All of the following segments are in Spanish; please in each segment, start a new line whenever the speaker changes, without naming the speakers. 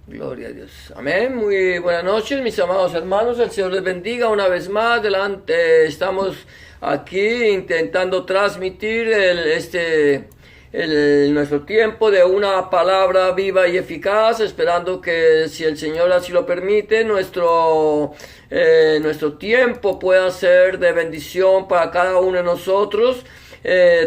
Gloria a Dios. Amén. Muy buenas noches, mis amados hermanos. El Señor les bendiga una vez más. Estamos aquí intentando transmitir nuestro tiempo de una palabra viva y eficaz, esperando que, si el Señor así lo permite, nuestro tiempo pueda ser de bendición para cada uno de nosotros.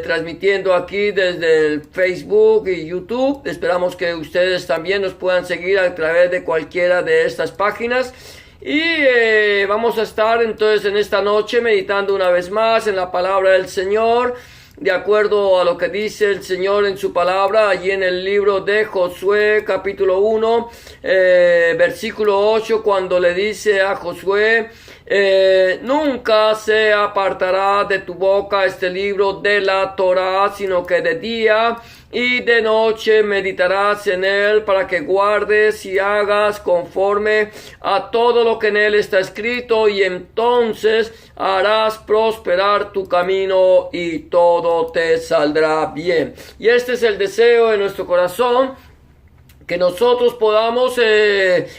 Transmitiendo aquí desde el Facebook y YouTube. Esperamos que ustedes también nos puedan seguir a través de cualquiera de estas páginas. Y vamos a estar entonces en esta noche meditando una vez más en la palabra del Señor, de acuerdo a lo que dice el Señor en su palabra, allí en el libro de Josué, capítulo 1, versículo 8, cuando le dice a Josué: nunca se apartará de tu boca este libro de la Torá, sino que de día y de noche meditarás en él, para que guardes y hagas conforme a todo lo que en él está escrito, y entonces harás prosperar tu camino y todo te saldrá bien. Y este es el deseo de nuestro corazón, que nosotros podamos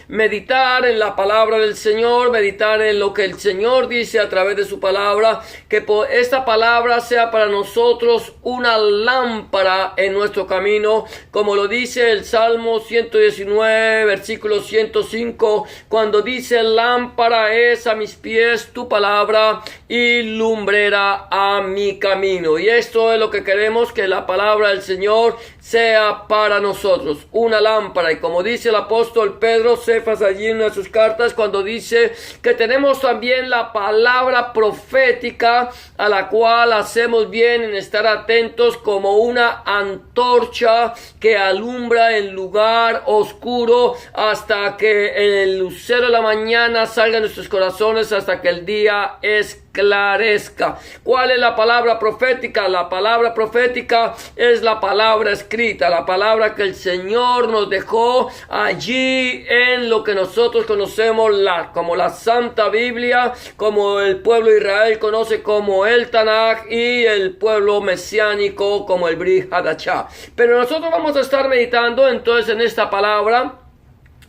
meditar en la palabra del Señor, meditar en lo que el Señor dice a través de su palabra, que esta palabra sea para nosotros una lámpara en nuestro camino, como lo dice el Salmo 119, versículo 105, cuando dice: lámpara es a mis pies tu palabra y lumbrera a mi camino. Y esto es lo que queremos, que la palabra del Señor sea para nosotros una lámpara. Y como dice el apóstol Pedro Cefas allí en una de sus cartas, cuando dice que tenemos también la palabra profética, a la cual hacemos bien en estar atentos como una antorcha que alumbra el lugar oscuro hasta que el lucero de la mañana salga en nuestros corazones, hasta que el día esclarezca. ¿Cuál es la palabra profética? La palabra profética es la palabra escrita, la palabra que el Señor nos dejó allí en lo que nosotros conocemos como la Santa Biblia, como el pueblo de Israel conoce como el Tanaj, y el pueblo mesiánico como el Brit Hadashah. Pero nosotros vamos a estar meditando entonces en esta palabra.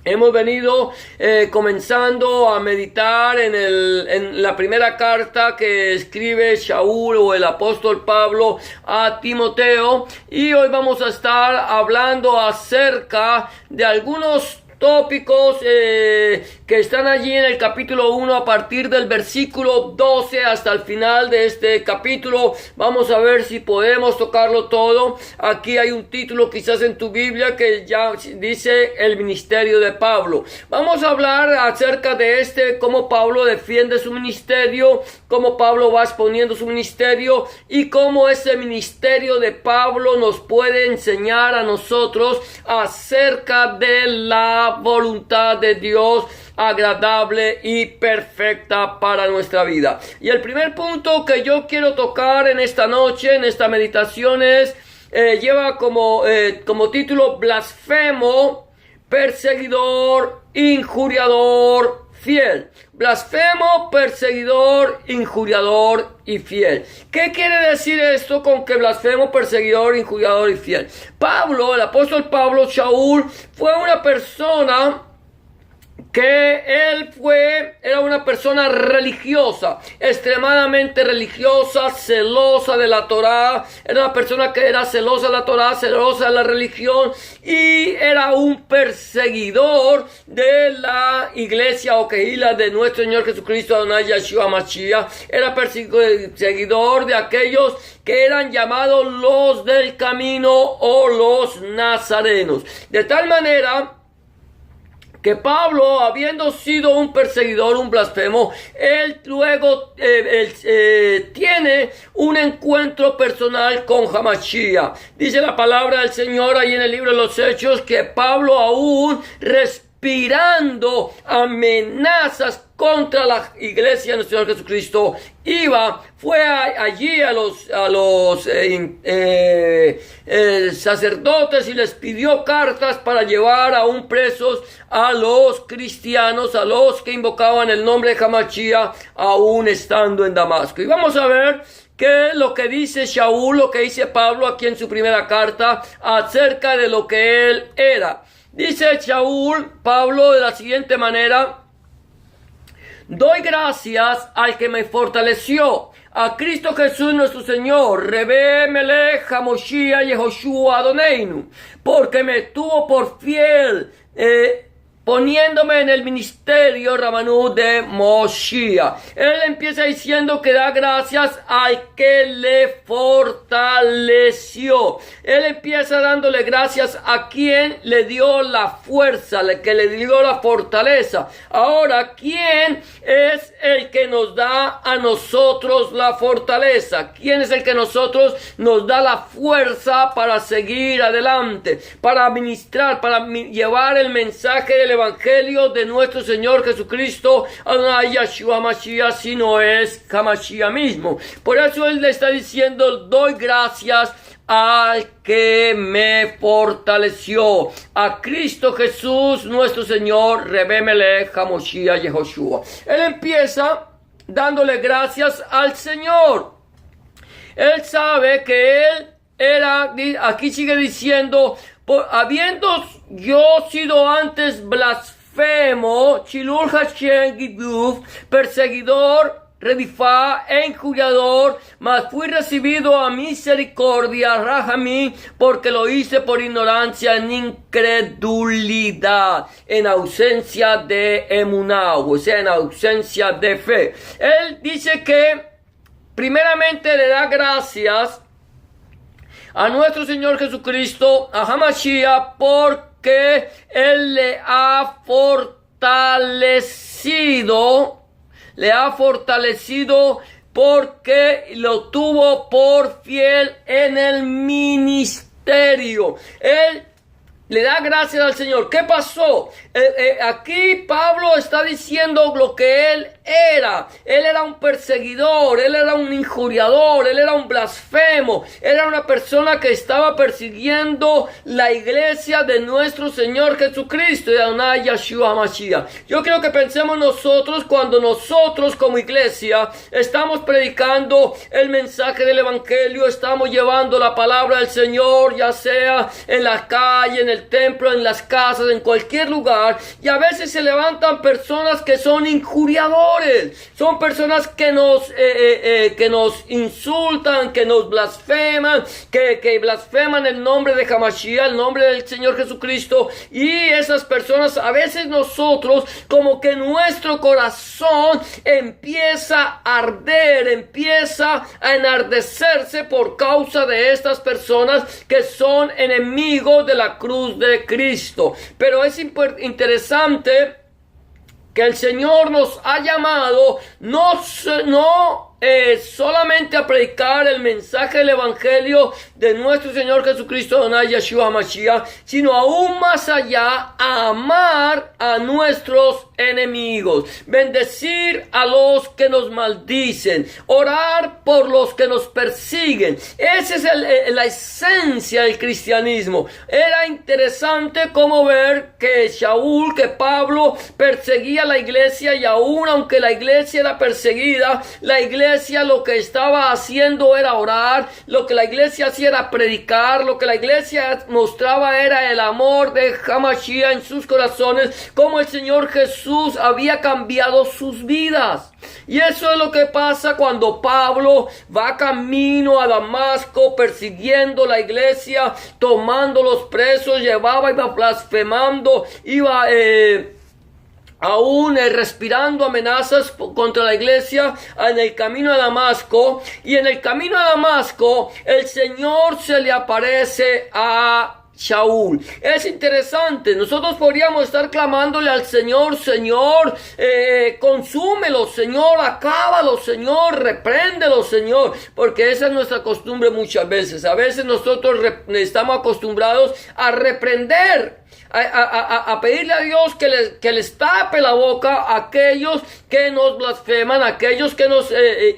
Hemos venido comenzando a meditar en la primera carta que escribe Shaul o el apóstol Pablo a Timoteo, y hoy vamos a estar hablando acerca de algunos tópicos que están allí en el capítulo 1, a partir del versículo 12 hasta el final de este capítulo. Vamos a ver si podemos tocarlo todo. Aquí hay un título quizás en tu Biblia que ya dice el ministerio de Pablo. Vamos a hablar acerca de cómo Pablo defiende su ministerio, cómo Pablo va exponiendo su ministerio, y cómo ese ministerio de Pablo nos puede enseñar a nosotros acerca de la voluntad de Dios agradable y perfecta para nuestra vida. Y el primer punto que yo quiero tocar en esta noche, en esta meditación, lleva como título: blasfemo, perseguidor, injuriador, fiel. Blasfemo, perseguidor, injuriador y fiel. ¿Qué quiere decir esto con que blasfemo, perseguidor, injuriador y fiel? Pablo, el apóstol Pablo, Shaul, fue una persona que era una persona religiosa, extremadamente religiosa, celosa de la Torá. Era una persona que era celosa de la Torá, celosa de la religión, y era un perseguidor de la iglesia o quejila de nuestro Señor Jesucristo, Adonai Yeshua Mashiach. Era perseguidor de aquellos que eran llamados los del camino o los nazarenos. De tal manera que Pablo, habiendo sido un perseguidor, un blasfemo, él luego tiene un encuentro personal con Hamashiach. Dice la palabra del Señor ahí en el libro de los Hechos que Pablo, aún respirando amenazas contra la iglesia de nuestro Señor Jesucristo, fue allí a los sacerdotes y les pidió cartas para llevar aún presos a los cristianos, a los que invocaban el nombre de Hamashiach, aún estando en Damasco. Y vamos a ver qué es lo que dice Shaul, lo que dice Pablo aquí en su primera carta acerca de lo que él era. Dice Shaul, Pablo, de la siguiente manera: doy gracias al que me fortaleció, a Cristo Jesús nuestro Señor, Rebe Melech HaMoshiach Yehoshua Adoneinu, porque me tuvo por fiel, poniéndome en el ministerio Rabanut de Moshiach. Él empieza diciendo que da gracias al que le fortaleció. Él empieza dándole gracias a quien le dio la fuerza, que le dio la fortaleza. Ahora, ¿quién es el que nos da a nosotros la fortaleza? ¿Quién es el que nos da la fuerza para seguir adelante, para ministrar, para llevar el mensaje del Evangelio de nuestro Señor Jesucristo, Adonai Yeshua Mashiach, si no es Hamashiach mismo? Por eso Él le está diciendo: doy gracias al que me fortaleció, a Cristo Jesús nuestro Señor, Rebe Melech HaMoshiach Yehoshua. Él empieza dándole gracias al Señor. Él sabe que él era, aquí sigue diciendo, habiendo yo sido antes blasfemo, Chilul Hashem Giduf, perseguidor, redifá e injuriador, mas fui recibido a misericordia, Rahamí, porque lo hice por ignorancia, en incredulidad, en ausencia de emuná, o sea, en ausencia de fe. Él dice que primeramente le da gracias a nuestro Señor Jesucristo, a Hamashiach, porque Él le ha fortalecido porque lo tuvo por fiel en el ministerio. Él le da gracias al Señor. ¿Qué pasó? Aquí Pablo está diciendo lo que él era. Él era un perseguidor, él era un injuriador, él era un blasfemo, él era una persona que estaba persiguiendo la iglesia de nuestro Señor Jesucristo, de Adonai Yeshua Mashiach. Yo quiero que pensemos nosotros, cuando nosotros como iglesia estamos predicando el mensaje del Evangelio, estamos llevando la palabra del Señor, ya sea en la calle, en el templo, en las casas, en cualquier lugar, y a veces se levantan personas que son injuriadores, son personas que nos insultan, que nos blasfeman, que blasfeman el nombre de Hamashiach, el nombre del Señor Jesucristo, y esas personas, a veces nosotros, como que nuestro corazón empieza a arder, empieza a enardecerse por causa de estas personas que son enemigos de la cruz de Cristo. Pero es interesante que el Señor nos ha llamado no solamente a predicar el mensaje del Evangelio de nuestro Señor Jesucristo, Adonai Yeshua Mashiach, sino aún más allá, a amar a nuestros enemigos, bendecir a los que nos maldicen, orar por los que nos persiguen. Esa es la esencia del cristianismo. Era interesante cómo ver que Shaul, que Pablo perseguía a la iglesia, y aún aunque la iglesia era perseguida, la iglesia lo que estaba haciendo era orar, lo que la iglesia hacía era predicar, lo que la iglesia mostraba era el amor de Hamashiach en sus corazones, como el Señor Jesús había cambiado sus vidas. Y eso es lo que pasa cuando Pablo va camino a Damasco, persiguiendo la iglesia, tomando los presos, iba blasfemando, iba aún respirando amenazas contra la iglesia en el camino a Damasco. Y en el camino a Damasco el Señor se le aparece a Shaul. Es interesante, nosotros podríamos estar clamándole al Señor: Señor, consúmelo, Señor, acábalo, Señor, repréndelo, Señor, porque esa es nuestra costumbre muchas veces. A veces nosotros estamos acostumbrados a reprender, a pedirle a Dios que les tape la boca a aquellos que nos blasfeman, a aquellos que nos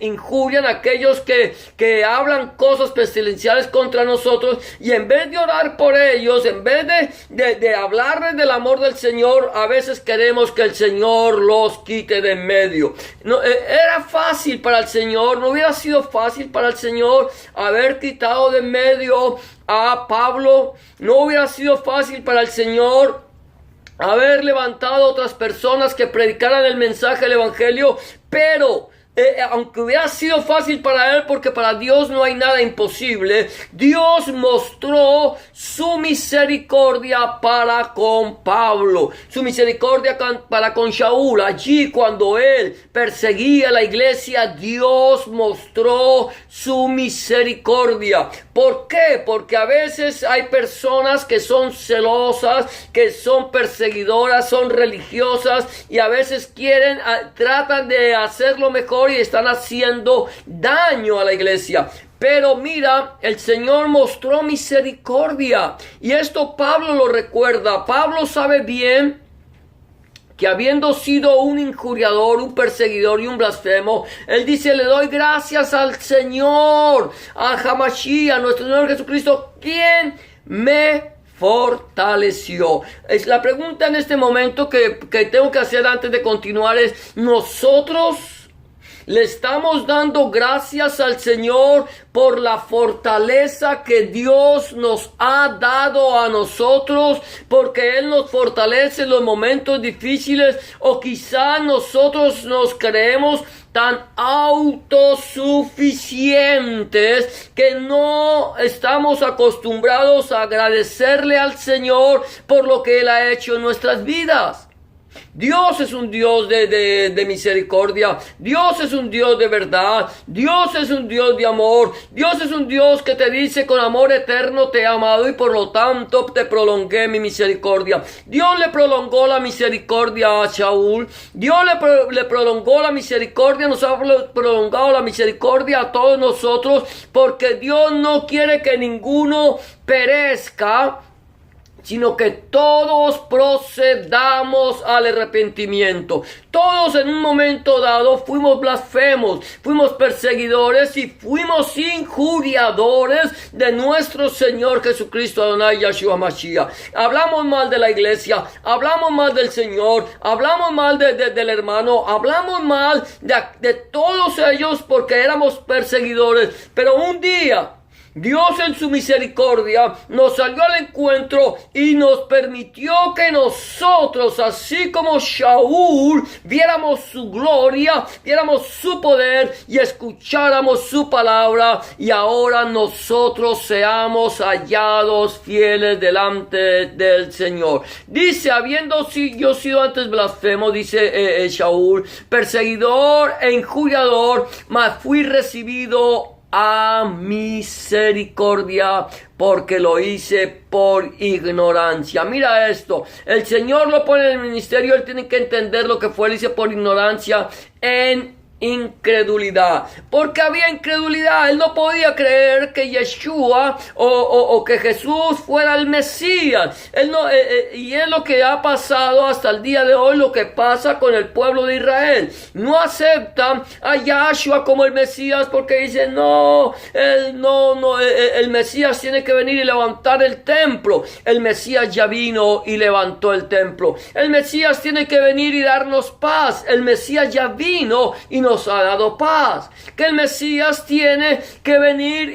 injurian, a aquellos que hablan cosas pestilenciales contra nosotros, y en vez de orar por ellos, en vez de hablarles del amor del Señor, a veces queremos que el Señor los quite de en medio. No, era fácil para el Señor, no hubiera sido fácil para el Señor haber quitado de en medio a Pablo, no hubiera sido fácil para el Señor haber levantado a otras personas que predicaran el mensaje del Evangelio, pero aunque hubiera sido fácil para él, porque para Dios no hay nada imposible, Dios mostró su misericordia para con Pablo, su misericordia para con Shaul. Allí, cuando él perseguía la iglesia, Dios mostró su misericordia. ¿Por qué? Porque a veces hay personas que son celosas, que son perseguidoras, son religiosas, y a veces tratan de hacerlo mejor y están haciendo daño a la iglesia. Pero mira, el Señor mostró misericordia, y esto Pablo lo recuerda. Pablo sabe bien que habiendo sido un injuriador, un perseguidor y un blasfemo, él dice: le doy gracias al Señor, a Hamashiach, a nuestro Señor Jesucristo, quien me fortaleció. Es la pregunta en este momento que tengo que hacer antes de continuar es: ¿nosotros le estamos dando gracias al Señor por la fortaleza que Dios nos ha dado a nosotros, porque Él nos fortalece en los momentos difíciles? O quizá nosotros nos creemos tan autosuficientes que no estamos acostumbrados a agradecerle al Señor por lo que Él ha hecho en nuestras vidas. Dios es un Dios de misericordia. Dios es un Dios de verdad. Dios es un Dios de amor. Dios es un Dios que te dice: con amor eterno te he amado y por lo tanto te prolongué mi misericordia. Dios le prolongó la misericordia a Shaul. Dios le prolongó la misericordia. Nos ha prolongado la misericordia a todos nosotros, porque Dios no quiere que ninguno perezca, sino que todos procedamos al arrepentimiento. Todos en un momento dado fuimos blasfemos, fuimos perseguidores y fuimos injuriadores de nuestro Señor Jesucristo, Adonai Yahshua Mashiach. Hablamos mal de la iglesia, hablamos mal del Señor, hablamos mal del hermano, hablamos mal de todos ellos porque éramos perseguidores. Pero un día Dios en su misericordia nos salió al encuentro y nos permitió que nosotros, así como Shaul, viéramos su gloria, viéramos su poder y escucháramos su palabra, y ahora nosotros seamos hallados fieles delante del Señor. Dice: habiendo yo sido antes blasfemo, dice Shaul, perseguidor e injuriador, mas fui recibido a misericordia porque lo hice por ignorancia. Mira esto, el Señor lo pone en el ministerio, él tiene que entender lo que fue, él hizo por ignorancia, en incredulidad, porque había incredulidad. Él no podía creer que Yeshua o que Jesús fuera el Mesías. Y es lo que ha pasado hasta el día de hoy, lo que pasa con el pueblo de Israel. No aceptan a Yeshua como el Mesías, porque dicen: el Mesías tiene que venir y levantar el templo. El Mesías ya vino y levantó el templo. El Mesías tiene que venir y darnos paz. El Mesías ya vino y nos ha dado paz. Que el Mesías tiene que venir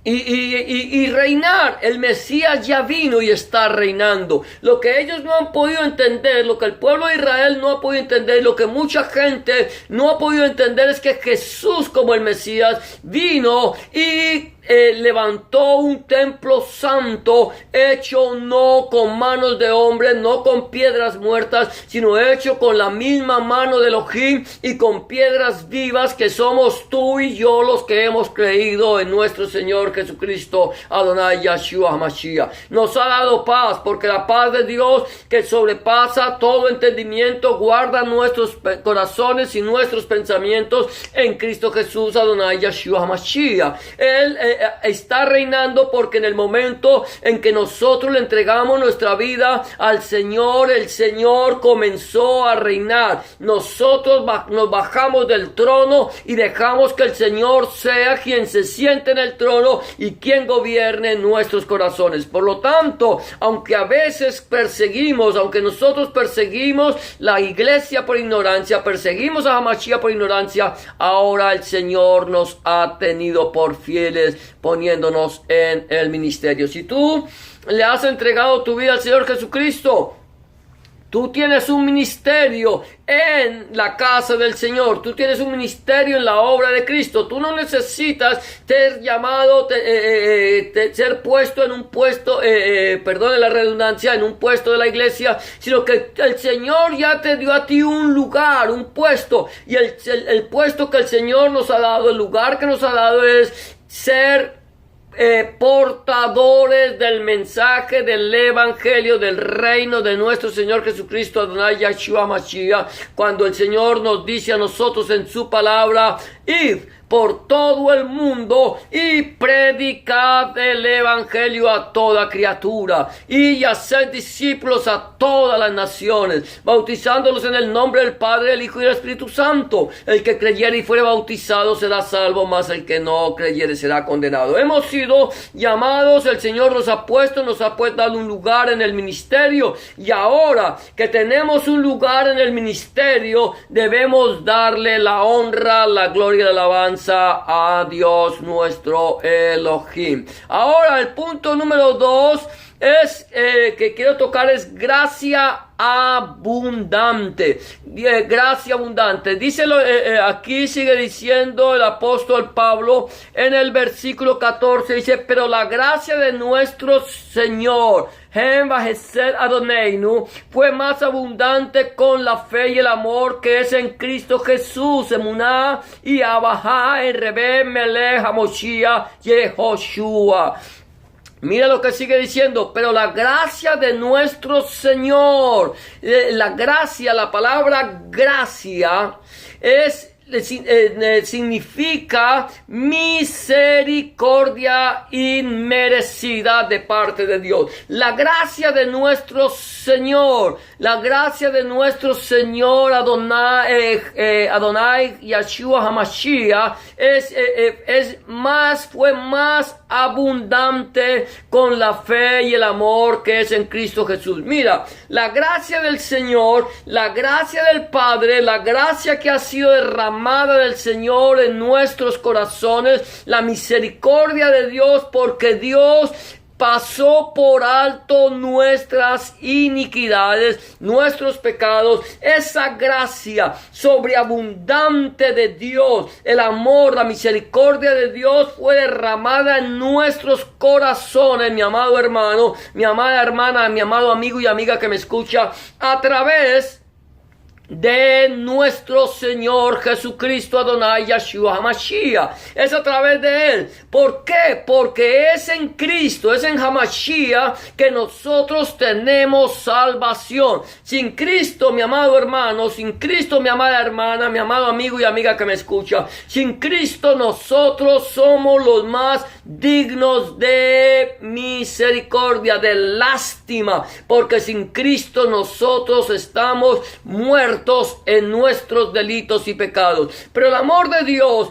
y reinar. El Mesías ya vino y está reinando. Lo que ellos no han podido entender, lo que el pueblo de Israel no ha podido entender, lo que mucha gente no ha podido entender, es que Jesús, como el Mesías, vino y levantó un templo santo, hecho no con manos de hombres, no con piedras muertas, sino hecho con la misma mano de Elohim y con piedras vivas, que somos tú y yo los que hemos creído en nuestro Señor Jesucristo, Adonai Yahshua HaMashiach. Nos ha dado paz, porque la paz de Dios, que sobrepasa todo entendimiento, guarda nuestros corazones y nuestros pensamientos en Cristo Jesús, Adonai Yahshua HaMashiach. Él está reinando, porque en el momento en que nosotros le entregamos nuestra vida al Señor, el Señor comenzó a reinar. Nosotros nos bajamos del trono y dejamos que el Señor sea quien se siente en el trono y quien gobierne nuestros corazones. Por lo tanto, aunque a veces aunque nosotros perseguimos la iglesia por ignorancia, perseguimos a Hamashiach por ignorancia, ahora el Señor nos ha tenido por fieles poniéndonos en el ministerio. Si tú le has entregado tu vida al Señor Jesucristo, tú tienes un ministerio en la casa del Señor. Tú tienes un ministerio en la obra de Cristo. Tú no necesitas ser llamado, ser puesto en un puesto, perdone la redundancia, en un puesto de la iglesia, sino que el Señor ya te dio a ti un lugar, un puesto. Y el puesto que el Señor nos ha dado, el lugar que nos ha dado es ser portadores del mensaje del evangelio del reino de nuestro Señor Jesucristo, Adonai Yahshua Mashiach, cuando el Señor nos dice a nosotros en su palabra: id por todo el mundo y predicad el evangelio a toda criatura y haced discípulos a todas las naciones, bautizándolos en el nombre del Padre, el Hijo y el Espíritu Santo. El que creyere y fuere bautizado será salvo, mas el que no creyere será condenado. Hemos sido llamados, el Señor nos ha dado un lugar en el ministerio, y ahora que tenemos un lugar en el ministerio, debemos darle la honra, la gloria y la alabanza a Dios nuestro Elohim. Ahora el punto número 2 es que quiero tocar es gracia abundante. Gracia abundante. Díselo, aquí sigue diciendo el apóstol Pablo en el versículo 14, dice: pero la gracia de nuestro Señor Adoneinu fue más abundante con la fe y el amor que es en Cristo Jesús, Emuná y Abajá, en Rebe Melech Hamoshiach Yehoshua. Mira lo que sigue diciendo: pero la gracia de nuestro Señor, la gracia, la palabra gracia significa misericordia inmerecida de parte de Dios. La gracia de nuestro Señor, la gracia de nuestro Señor Adonai Yahshua HaMashiach fue más abundante con la fe y el amor que es en Cristo Jesús. Mira, la gracia del Señor, la gracia del Padre, la gracia que ha sido derramada del Señor en nuestros corazones, la misericordia de Dios, porque Dios pasó por alto nuestras iniquidades, nuestros pecados. Esa gracia sobreabundante de Dios, el amor, la misericordia de Dios fue derramada en nuestros corazones, mi amado hermano, mi amada hermana, mi amado amigo y amiga que me escucha, a través de nuestro Señor Jesucristo Adonai Yahshua HaMashiach. Es a través de Él. ¿Por qué? Porque es en Cristo, es en HaMashiach que nosotros tenemos salvación. Sin Cristo, mi amado hermano, sin Cristo, mi amada hermana, mi amado amigo y amiga que me escucha, sin Cristo nosotros somos los más dignos de misericordia, de lástima, porque sin Cristo nosotros estamos muertos en nuestros delitos y pecados. Pero el amor de Dios,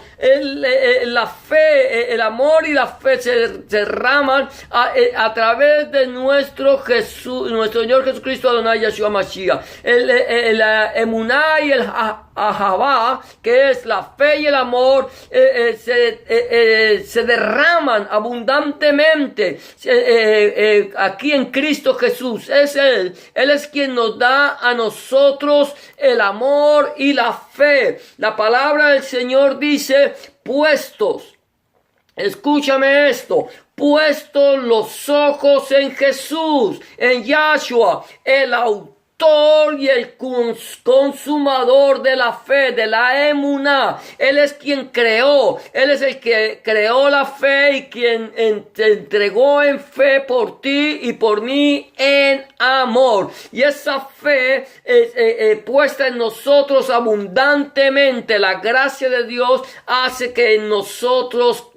la fe, el amor y la fe se derraman a través de nuestro Señor Jesucristo Adonai Yahshua Mashiach. El emuná y el ahabá, que es la fe y el amor, se derraman abundantemente aquí en Cristo Jesús. Es Él es quien nos da a nosotros el amor y la fe. La palabra del Señor dice: puestos, escúchame esto, puestos los ojos en Jesús, en Yahshua, el autor y el consumador de la fe, de la emuná. Él es quien creó, Él es el que creó la fe y quien te entregó en fe por ti y por mí en amor. Y esa fe puesta en nosotros abundantemente, la gracia de Dios hace que en nosotros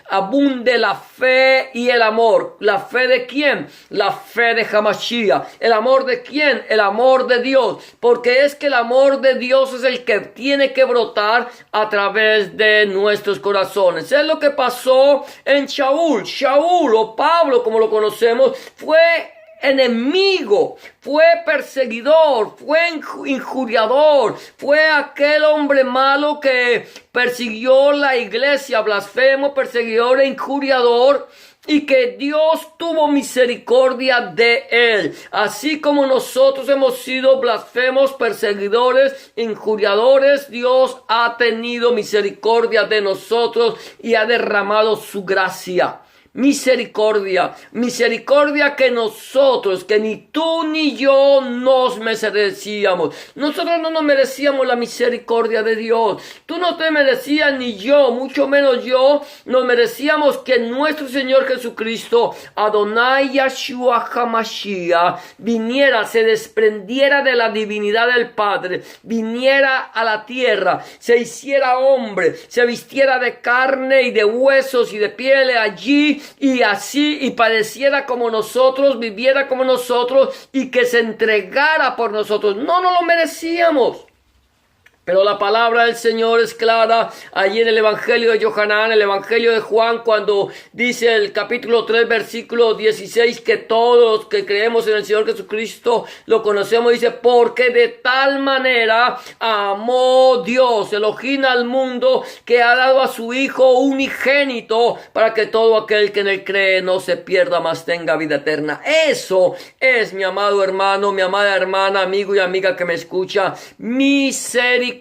abunde la fe y el amor. ¿La fe de quién? La fe de Hamashiach. ¿El amor de quién? El amor de Dios, porque es que el amor de Dios es el que tiene que brotar a través de nuestros corazones. Es lo que pasó en Shaul o Pablo, como lo conocemos, fue enemigo, fue perseguidor, fue injuriador, fue aquel hombre malo que persiguió la iglesia, blasfemo, perseguidor e injuriador, y que Dios tuvo misericordia de él, así como nosotros hemos sido blasfemos, perseguidores, injuriadores. Dios ha tenido misericordia de nosotros y ha derramado su gracia. Misericordia que nosotros, que ni tú ni yo nos merecíamos. Nosotros no nos merecíamos la misericordia de Dios. Tú no te merecías ni yo, mucho menos yo, nos merecíamos que nuestro Señor Jesucristo, Adonai Yahshua HaMashiach, viniera, se desprendiera de la divinidad del Padre, viniera a la tierra, se hiciera hombre, se vistiera de carne y de huesos y de piel allí, y así, y padeciera como nosotros, viviera como nosotros, y que se entregara por nosotros. No lo merecíamos. Pero la palabra del Señor es clara allí en el Evangelio de Yohanan, el Evangelio de Juan, cuando dice el capítulo 3, versículo 16, que todos los que creemos en el Señor Jesucristo lo conocemos. Dice, porque de tal manera amó Dios, Elohim, al mundo, que ha dado a su Hijo unigénito, para que todo aquel que en él cree no se pierda, mas tenga vida eterna. Eso es, mi amado hermano, mi amada hermana, amigo y amiga que me escucha, misericordia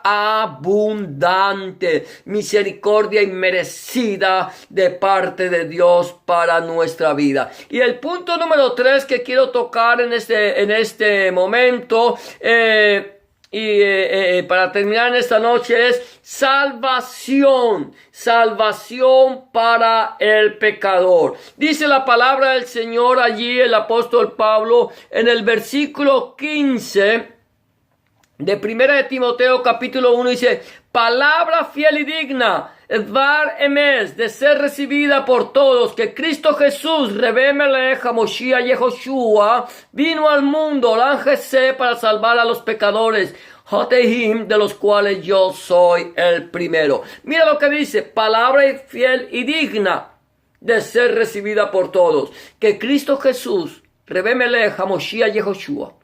abundante, misericordia inmerecida de parte de Dios para nuestra vida. Y el punto número 3 que quiero tocar en este momento, para terminar en esta noche, es salvación para el pecador. Dice la palabra del Señor allí, el apóstol Pablo, en el versículo 15 de Primera de Timoteo capítulo 1, dice, palabra fiel y digna, Dvar Emes, de ser recibida por todos, que Cristo Jesús, Rebe Melech HaMoshiach Yehoshua, vino al mundo, Lángese, para salvar a los pecadores, Hotehim, de los cuales yo soy el primero. Mira lo que dice, palabra fiel y digna, de ser recibida por todos, que Cristo Jesús, Rebe Melech HaMoshiach Yehoshua,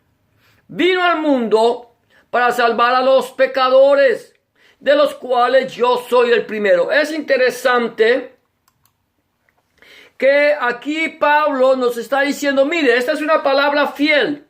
vino al mundo para salvar a los pecadores, de los cuales yo soy el primero. Es interesante que aquí Pablo nos está diciendo, mire, esta es una palabra fiel,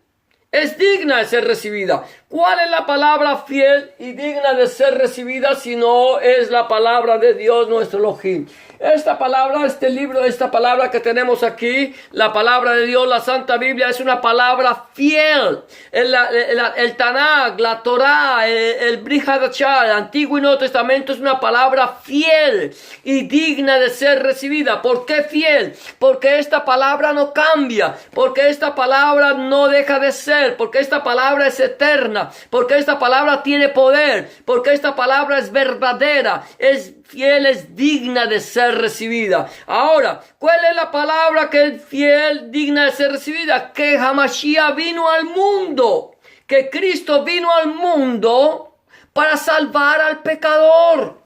es digna de ser recibida. ¿Cuál es la palabra fiel y digna de ser recibida si no es la palabra de Dios nuestro Elohim? Esta palabra, este libro, esta palabra que tenemos aquí, la palabra de Dios, la Santa Biblia, es una palabra fiel. El Tanakh, la Torah, el Brit Hadashah, el Antiguo y Nuevo Testamento, es una palabra fiel y digna de ser recibida. ¿Por qué fiel? Porque esta palabra no cambia, porque esta palabra no deja de ser, porque esta palabra es eterna, porque esta palabra tiene poder, porque esta palabra es verdadera, es fiel, es digna de ser recibida. Ahora, ¿cuál es la palabra que es fiel, digna de ser recibida? Que Hamashiach vino al mundo, que Cristo vino al mundo para salvar al pecador,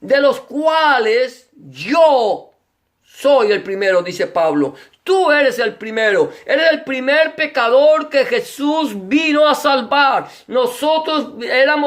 de los cuales yo soy el primero, dice Pablo. Tú eres el primero, eres el primer pecador que Jesús vino a salvar. Nosotros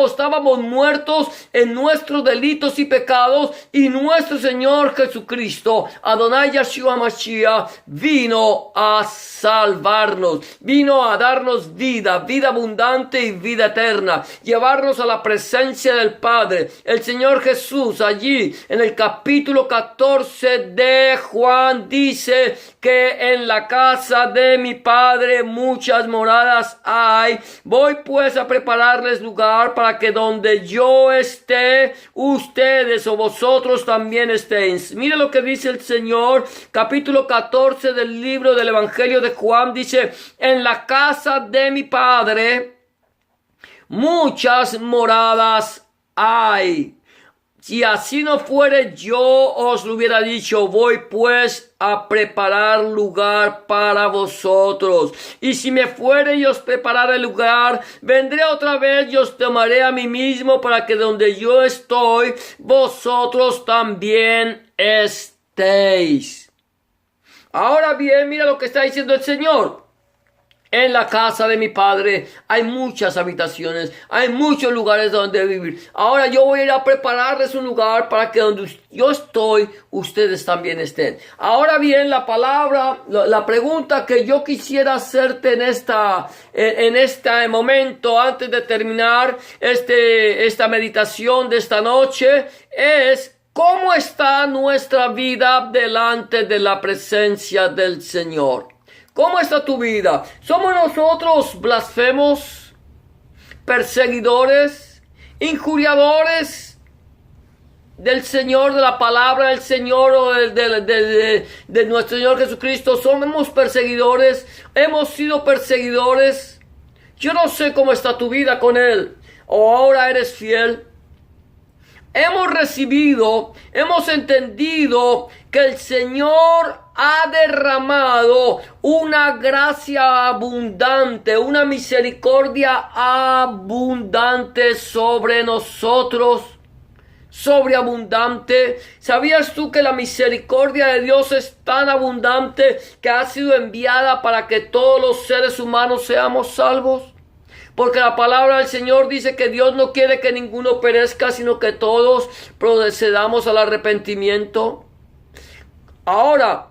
estábamos muertos en nuestros delitos y pecados, y nuestro Señor Jesucristo, Adonai Yahshua Mashiach, vino a salvarnos, vino a darnos vida abundante y vida eterna, llevarnos a la presencia del Padre. El Señor Jesús allí en el capítulo 14 de Juan dice que en la casa de mi Padre muchas moradas hay. Voy pues a prepararles lugar para que donde yo esté, ustedes o vosotros también estéis. Mire lo que dice el Señor, capítulo 14 del libro del Evangelio de Juan, dice, en la casa de mi Padre muchas moradas hay. Si así no fuere, yo os lo hubiera dicho. Voy pues a preparar lugar para vosotros. Y si me fuere y os prepararé lugar, vendré otra vez y os tomaré a mí mismo, para que donde yo estoy, vosotros también estéis. Ahora bien, mira lo que está diciendo el Señor. En la casa de mi Padre hay muchas habitaciones, hay muchos lugares donde vivir. Ahora yo voy a ir a prepararles un lugar para que donde yo estoy, ustedes también estén. Ahora bien, la pregunta que yo quisiera hacerte en este momento, antes de terminar esta meditación de esta noche, es: ¿cómo está nuestra vida delante de la presencia del Señor? ¿Cómo está tu vida? ¿Somos nosotros blasfemos, perseguidores, injuriadores del Señor, de la palabra del Señor o de nuestro Señor Jesucristo? ¿Somos perseguidores? ¿Hemos sido perseguidores? Yo no sé cómo está tu vida con Él. ¿O ahora eres fiel? Hemos entendido que el Señor ha derramado una gracia abundante, una misericordia abundante sobre nosotros, sobreabundante. ¿Sabías tú que la misericordia de Dios es tan abundante que ha sido enviada para que todos los seres humanos seamos salvos? Porque la palabra del Señor dice que Dios no quiere que ninguno perezca, sino que todos procedamos al arrepentimiento. Ahora,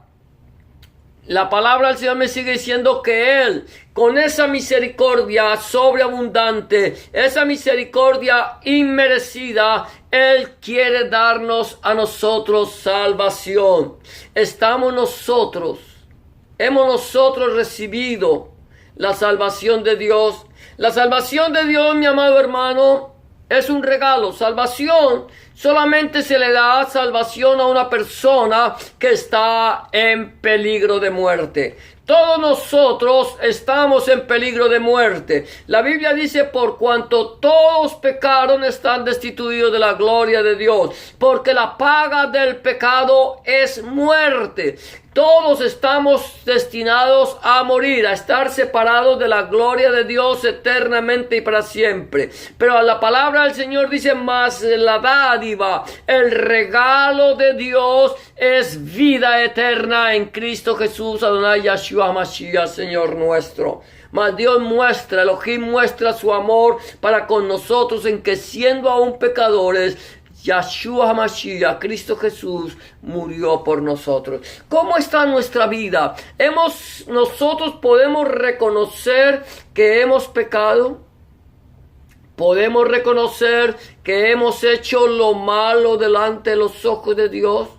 la palabra del Señor me sigue diciendo que Él, con esa misericordia sobreabundante, esa misericordia inmerecida, Él quiere darnos a nosotros salvación. Hemos nosotros recibido la salvación de Dios. La salvación de Dios, mi amado hermano, es un regalo. Salvación solamente se le da salvación a una persona que está en peligro de muerte. Todos nosotros estamos en peligro de muerte. La Biblia dice: por cuanto todos pecaron, están destituidos de la gloria de Dios, porque la paga del pecado es muerte. Todos estamos destinados a morir, a estar separados de la gloria de Dios eternamente y para siempre. Pero la palabra del Señor dice: más la dádiva, el regalo de Dios es vida eterna en Cristo Jesús, Adonai Yahshua Mashiach, Señor nuestro. Mas Dios muestra, Elohim muestra su amor para con nosotros en que, siendo aún pecadores, Yahshua HaMashiach, Cristo Jesús, murió por nosotros. ¿Cómo está nuestra vida? Nosotros podemos reconocer que hemos pecado. Podemos reconocer que hemos hecho lo malo delante de los ojos de Dios.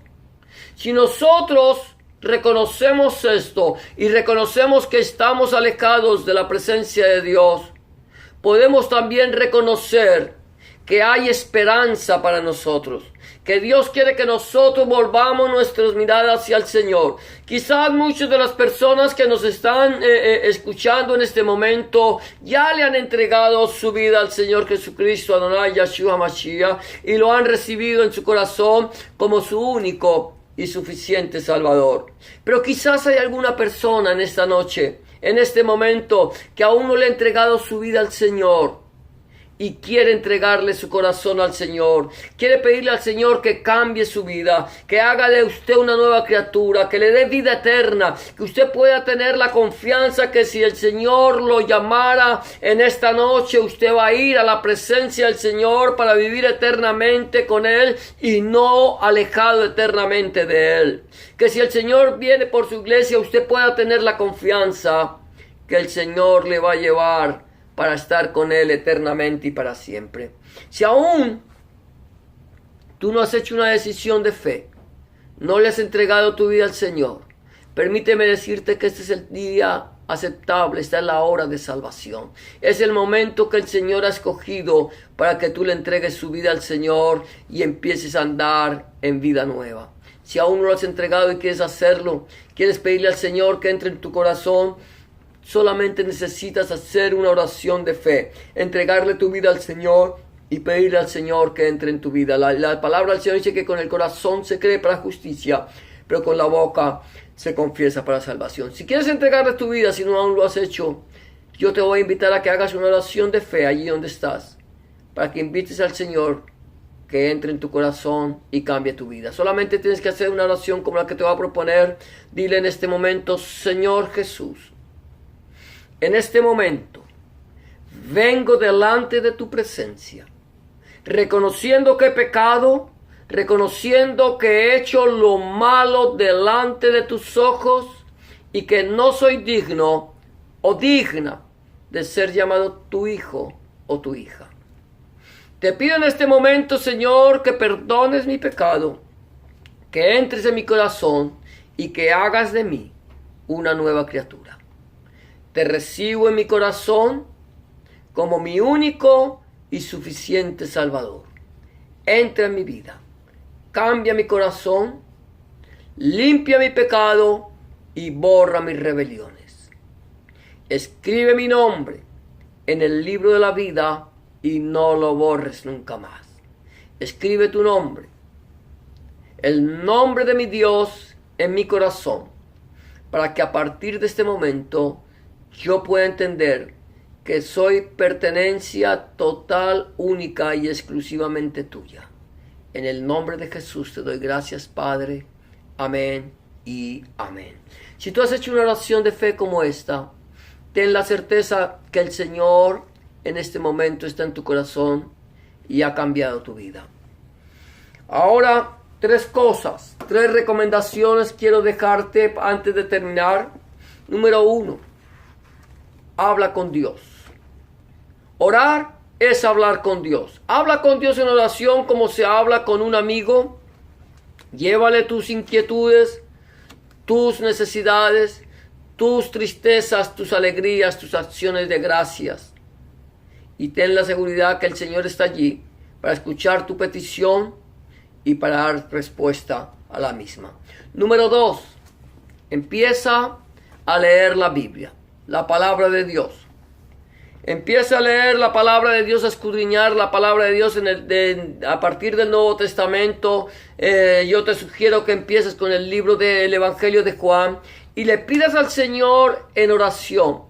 Si nosotros reconocemos esto y reconocemos que estamos alejados de la presencia de Dios, podemos también reconocer que hay esperanza para nosotros, que Dios quiere que nosotros volvamos nuestras miradas hacia el Señor. Quizás muchas de las personas que nos están escuchando en este momento ya le han entregado su vida al Señor Jesucristo, Adonai Yahshua Mashiach, y lo han recibido en su corazón como su único y suficiente Salvador. Pero quizás hay alguna persona en esta noche, en este momento, que aún no le ha entregado su vida al Señor y quiere entregarle su corazón al Señor. Quiere pedirle al Señor que cambie su vida, que haga de usted una nueva criatura, que le dé vida eterna, que usted pueda tener la confianza que si el Señor lo llamara en esta noche, usted va a ir a la presencia del Señor para vivir eternamente con Él y no alejado eternamente de Él. Que si el Señor viene por su iglesia, usted pueda tener la confianza que el Señor le va a llevar para estar con Él eternamente y para siempre. Si aún tú no has hecho una decisión de fe, no le has entregado tu vida al Señor, permíteme decirte que este es el día aceptable, esta es la hora de salvación. Es el momento que el Señor ha escogido para que tú le entregues su vida al Señor y empieces a andar en vida nueva. Si aún no lo has entregado y quieres hacerlo, quieres pedirle al Señor que entre en tu corazón, solamente necesitas hacer una oración de fe, entregarle tu vida al Señor y pedirle al Señor que entre en tu vida. La palabra del Señor dice que con el corazón se cree para justicia, pero con la boca se confiesa para salvación. Si quieres entregarle tu vida, si no aún lo has hecho, yo te voy a invitar a que hagas una oración de fe allí donde estás, para que invites al Señor que entre en tu corazón y cambie tu vida. Solamente tienes que hacer una oración como la que te voy a proponer. Dile en este momento: Señor Jesús, en este momento vengo delante de tu presencia, reconociendo que he pecado, reconociendo que he hecho lo malo delante de tus ojos y que no soy digno o digna de ser llamado tu hijo o tu hija. Te pido en este momento, Señor, que perdones mi pecado, que entres en mi corazón y que hagas de mí una nueva criatura. Te recibo en mi corazón como mi único y suficiente Salvador. Entra en mi vida, cambia mi corazón, limpia mi pecado y borra mis rebeliones. Escribe mi nombre en el libro de la vida y no lo borres nunca más. Escribe tu nombre, el nombre de mi Dios, en mi corazón, para que a partir de este momento yo pueda entender que soy pertenencia total, única y exclusivamente tuya. En el nombre de Jesús te doy gracias, Padre. Amén y amén. Si tú has hecho una oración de fe como esta, ten la certeza que el Señor en este momento está en tu corazón y ha cambiado tu vida. Ahora, tres recomendaciones quiero dejarte antes de terminar. Número 1, habla con Dios. Orar es hablar con Dios. Habla con Dios en oración como se habla con un amigo. Llévale tus inquietudes, tus necesidades, tus tristezas, tus alegrías, tus acciones de gracias. Y ten la seguridad que el Señor está allí para escuchar tu petición y para dar respuesta a la misma. Número 2, empieza a leer la Biblia, la palabra de Dios. Empieza a leer la palabra de Dios, a escudriñar la palabra de Dios a partir del Nuevo Testamento. Yo te sugiero que empieces con el libro del Evangelio de Juan y le pidas al Señor en oración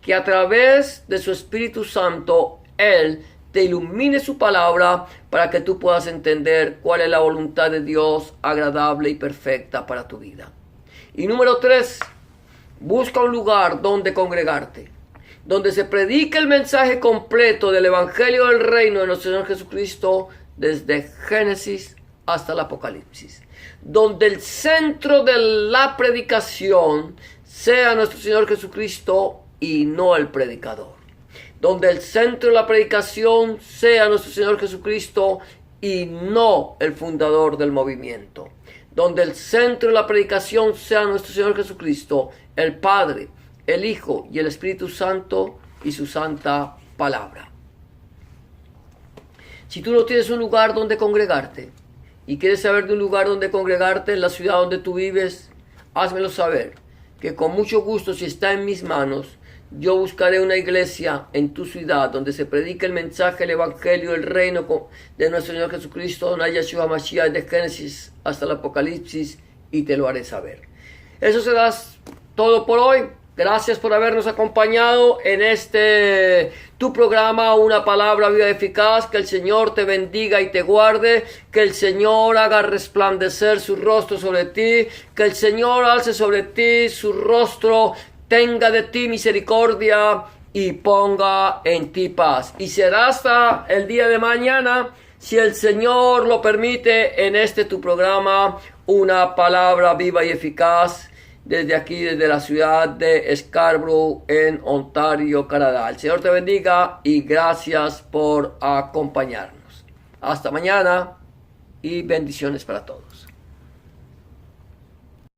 que a través de su Espíritu Santo Él te ilumine su palabra para que tú puedas entender cuál es la voluntad de Dios agradable y perfecta para tu vida. Y número 3, busca un lugar donde congregarte, donde se predique el mensaje completo del Evangelio del Reino de nuestro Señor Jesucristo desde Génesis hasta el Apocalipsis, donde el centro de la predicación sea nuestro Señor Jesucristo y no el predicador, donde el centro de la predicación sea nuestro Señor Jesucristo y no el fundador del movimiento, donde el centro de la predicación sea nuestro Señor Jesucristo, el Padre, el Hijo y el Espíritu Santo y su santa palabra. Si tú no tienes un lugar donde congregarte y quieres saber de un lugar donde congregarte en la ciudad donde tú vives, házmelo saber, que con mucho gusto, si está en mis manos, yo buscaré una iglesia en tu ciudad donde se predique el mensaje, el Evangelio, el reino de nuestro Señor Jesucristo, donde haya Yeshua Mashiach, de Génesis hasta el Apocalipsis, y te lo haré saber. Eso será todo por hoy. Gracias por habernos acompañado en tu programa, Una Palabra Viva y Eficaz. Que el Señor te bendiga y te guarde. Que el Señor haga resplandecer su rostro sobre ti. Que el Señor alce sobre ti su rostro, tenga de ti misericordia y ponga en ti paz. Y será hasta el día de mañana, si el Señor lo permite, en tu programa, Una Palabra Viva y Eficaz, desde aquí, desde la ciudad de Scarborough, en Ontario, Canadá. El Señor te bendiga y gracias por acompañarnos. Hasta mañana y bendiciones para todos.